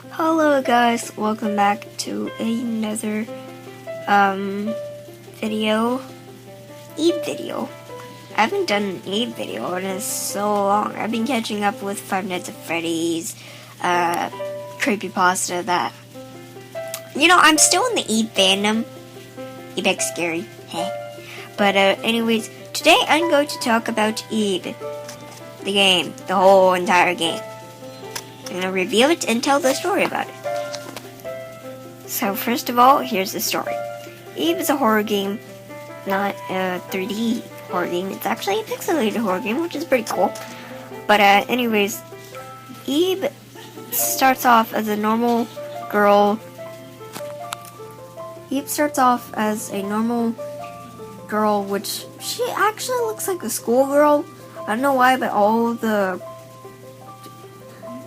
Hello guys, welcome back to another video. Eve video. I haven't done an Eve video in so long. I've been catching up with Five Nights at Freddy's, creepypasta that. I'm still in the Eve fandom. Eve X scary. But anyways, today I'm going to talk about Eve. The game. The whole entire game. I'm going to review it and tell the story about it. So first of all, here's the story. Eve is a horror game, not a 3D horror game. It's actually a pixelated horror game, which is pretty cool. But anyways, Eve starts off as a normal girl. Eve starts off as a normal girl, which she actually looks like a schoolgirl. I don't know why, but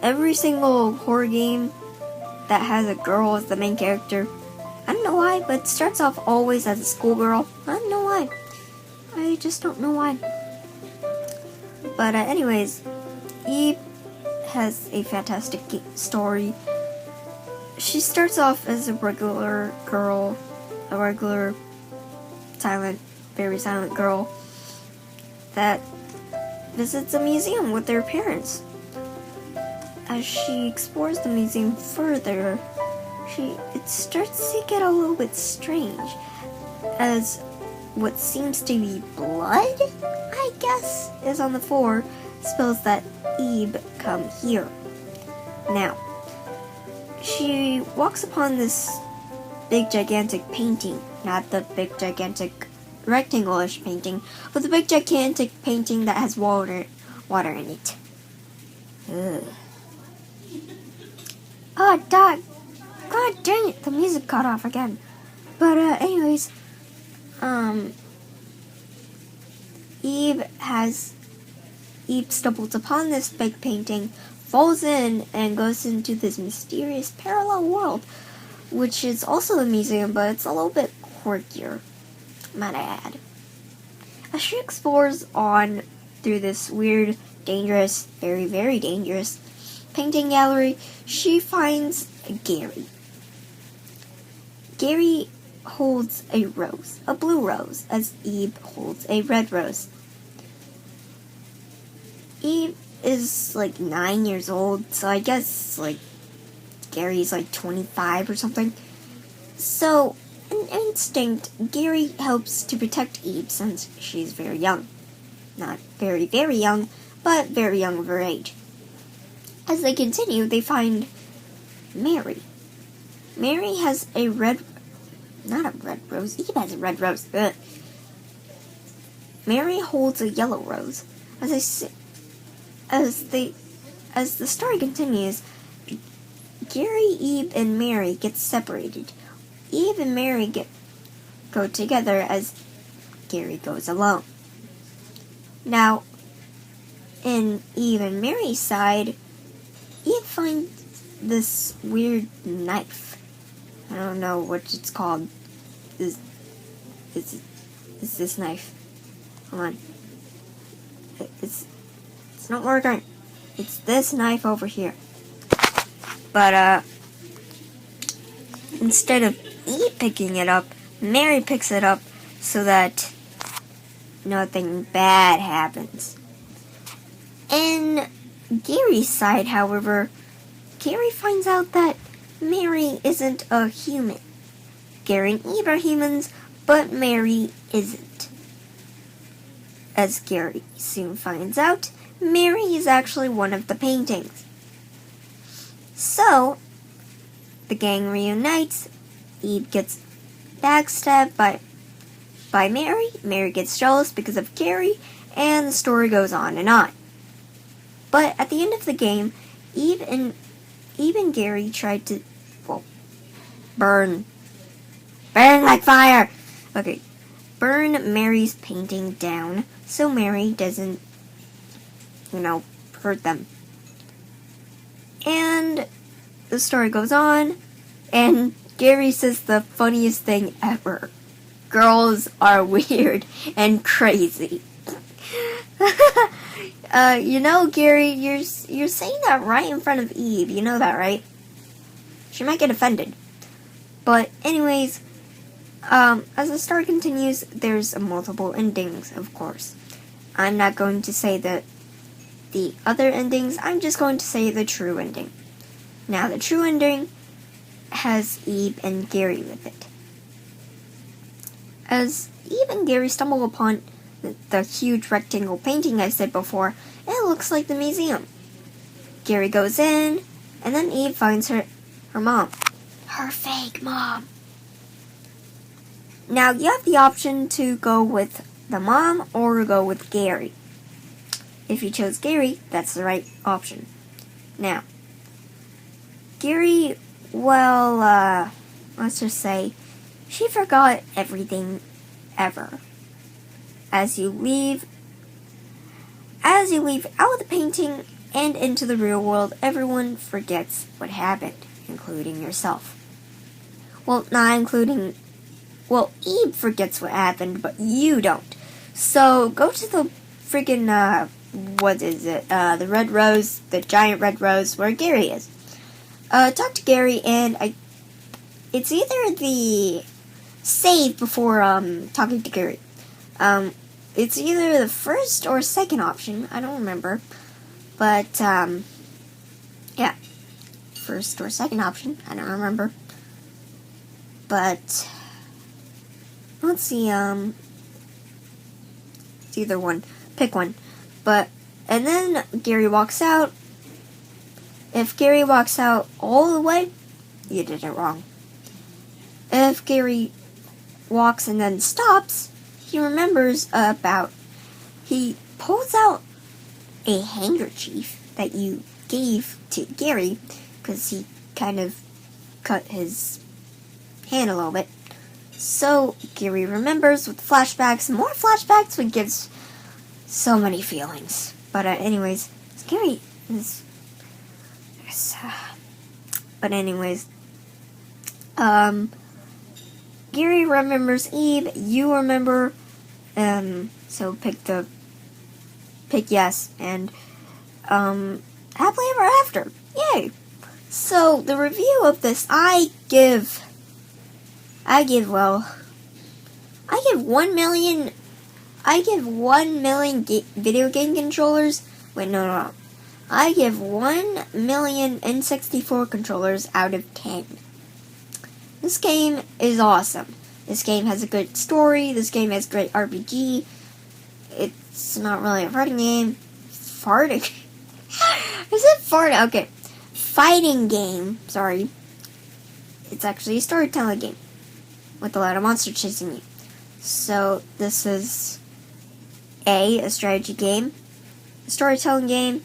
every single horror game that has a girl as the main character, I don't know why, but it starts off always as a schoolgirl. I don't know why. I just don't know why. But anyways, Eve has a fantastic story. She starts off as a regular girl, a regular very silent girl that visits a museum with their parents. As she explores the museum further, it starts to get a little bit strange, as what seems to be blood, I guess, is on the floor, spells that Eve, come here. Now, she walks upon this big gigantic painting, not the big gigantic rectangle-ish painting, but the big gigantic painting that has water in it. Ugh. Oh, God dang it, the music cut off again. But, anyways, Eve stumbles upon this big painting, falls in, and goes into this mysterious parallel world, which is also a museum, but it's a little bit quirkier, might I add. As she explores on through this weird, dangerous, very, very dangerous painting gallery, she finds Gary. Gary holds a rose, a blue rose, as Eve holds a red rose. Eve is 9 years old, so I guess Gary's 25 or something. So, in instinct, Gary helps to protect Eve since she's very young. Not very, very young, but very young of her age. As they continue, they find Mary. Mary has not a red rose. Eve has a red rose. Ugh. Mary holds a yellow rose. As the story continues, Gary, Eve, and Mary get separated. Eve and Mary go together as Gary goes alone. Now, in Eve and Mary's side, Eve finds this weird knife. I don't know what it's called. Is this knife? Hold on. It's not working. It's this knife over here. But instead of Eve picking it up, Mary picks it up so that nothing bad happens. In Gary's side, however, Gary finds out that Mary isn't a human. Gary and Eve are humans, but Mary isn't. As Gary soon finds out, Mary is actually one of the paintings. So, the gang reunites. Eve gets backstabbed by Mary. Mary gets jealous because of Gary, and the story goes on and on. But at the end of the game, Eve and Gary tried to, burn like fire. Okay, burn Mary's painting down so Mary doesn't, hurt them. And the story goes on, and Gary says the funniest thing ever. Girls are weird and crazy. Gary, you're saying that right in front of Eve. You know that, right? She might get offended. But anyways, as the story continues, there's multiple endings, of course. I'm not going to say the other endings, I'm just going to say the true ending. Now, the true ending has Eve and Gary with it. As Eve and Gary stumble upon the huge rectangle painting I said before, it looks like the museum. Gary goes in, and then Eve finds her mom. Her fake mom. Now, you have the option to go with the mom or go with Gary. If you chose Gary, that's the right option. Now, Gary, well, let's just say, she forgot everything ever. As you leave out of the painting and into the real world, everyone forgets what happened, including yourself. Well, not including... Well, Eve forgets what happened, but you don't. So, go to the friggin', what is it? The red rose, the giant red rose, where Gary is. Talk to Gary, and it's either the save before, talking to Gary. It's either the first or second option, I don't remember. But, yeah. First or second option, I don't remember. But, let's see, it's either one. Pick one. But, and then Gary walks out. If Gary walks out all the way, you did it wrong. If Gary walks and then stops, he remembers he pulls out a handkerchief that you gave to Gary, because he kind of cut his hand a little bit. So, Gary remembers with flashbacks, more flashbacks, which gives so many feelings. But anyways, Gary is... But anyways, Gary remembers Eve, you remember, so pick yes, and, happily ever after. Yay! So, the review of this, I give 1 million video game controllers. Wait, no. I give 1 million N64 controllers out of 10. This game is awesome. This game has a good story. This game has great RPG. It's not really a fighting game. Farting? Is it farting? Okay. Fighting game. Sorry. It's actually a storytelling game with a lot of monsters chasing you. So, this is a strategy game, a storytelling game,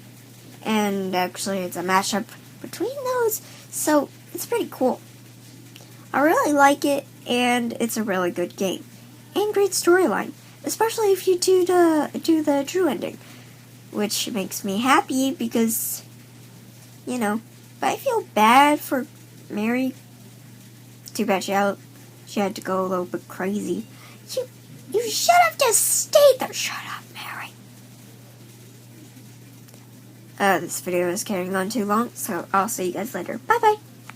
and actually it's a mashup between those, so it's pretty cool. I really like it, and it's a really good game. And great storyline, especially if you do the true ending, which makes me happy because, but I feel bad for Mary. Too bad she had to go a little bit crazy. You should have just stayed there. Shut up, Mary. This video is carrying on too long, so I'll see you guys later. Bye-bye.